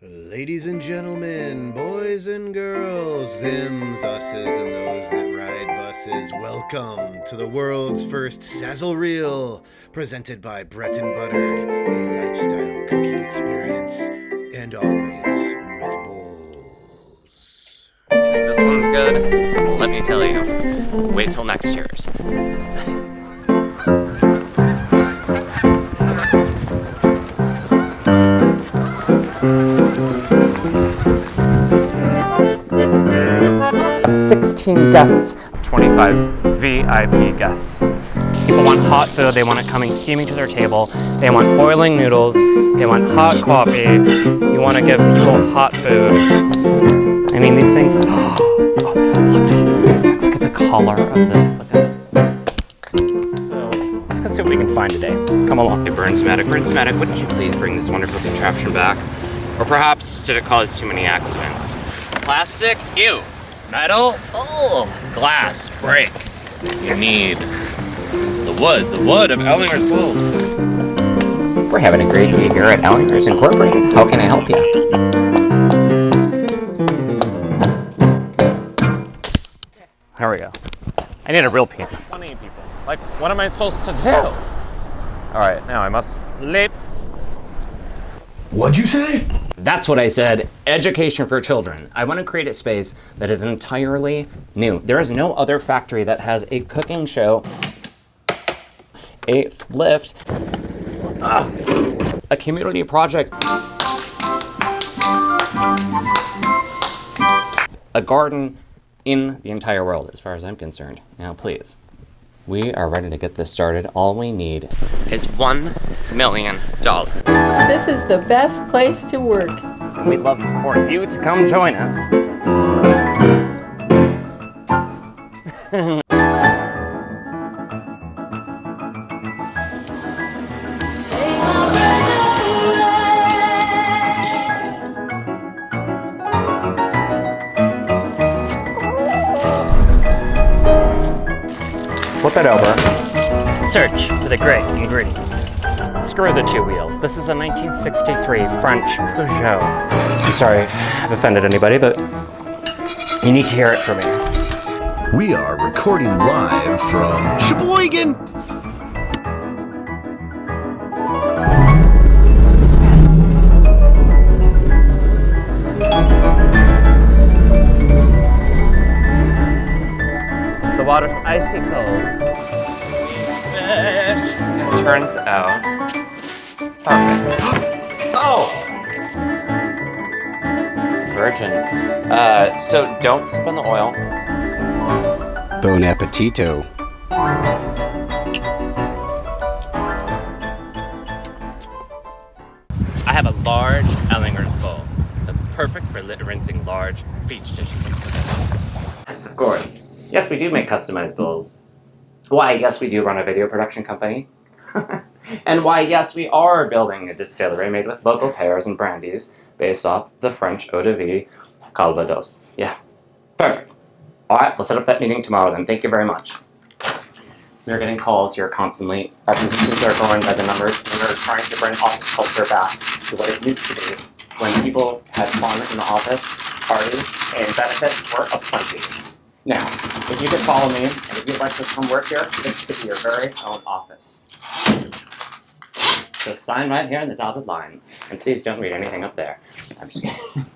Ladies and gentlemen, boys and girls, thems, us's, and those that ride buses, welcome to the world's first Sizzle Reel, presented by Bretton Buttered, a lifestyle cooking experience, and always with bowls. You think this one's good? Well, let me tell you, wait till next year's. 16 guests, 25 VIP guests. People want hot food, they want it coming steaming to their table, they want boiling noodles, they want hot coffee, you want to give people hot food. I mean, these things, oh, this is lovely. Look at the color of this, look at it. So, let's go see what we can find today. Come along. Hey, Burnsmatic, wouldn't you please bring this wonderful contraption back? Or perhaps, did it cause too many accidents? Plastic? Ew. Metal? Oh. Glass? Break. You need the wood of Ellingers bowls. We're having a great day here at Ellingers Incorporated. How can I help you? There we go. I need a real pen. Funny people. Like, what am I supposed to do? Alright, now I must leap. What'd you say? That's what I said. Education for children. I want to create a space that is entirely new. There is no other factory that has a cooking show, a lift, a community project, a garden in the entire world, as far as I'm concerned. Now, please. We are ready to get this started. All we need is $1 million. This is the best place to work. We'd love for you to come join us. Flip it over. Search for the great ingredients. Screw the two wheels. This is a 1963 French Peugeot. I'm sorry if I've offended anybody, but you need to hear it from me. We are recording live from Sheboygan! The water's icy cold. Fish. It turns out perfect. Oh! Virgin. So don't sip in the oil. Bon appetito. I have a large Ellingers bowl. That's perfect for rinsing large beach dishes. Let's put that in. Yes, of course. Yes, we do make customized bowls. Why, yes, we do run a video production company. And why, yes, we are building a distillery made with local pears and brandies based off the French eau de vie Calvados. Yeah, perfect. All right, we'll set up that meeting tomorrow then. Thank you very much. We're getting calls here constantly. Our positions are going by the numbers. We're trying to bring office culture back to what it used to be when people had fun in the office, parties, and benefits were aplenty. Now, if you could follow me, and if you'd like to come work here, this could be your very own office. So sign right here in the dotted line. And please don't read anything up there. I'm just kidding.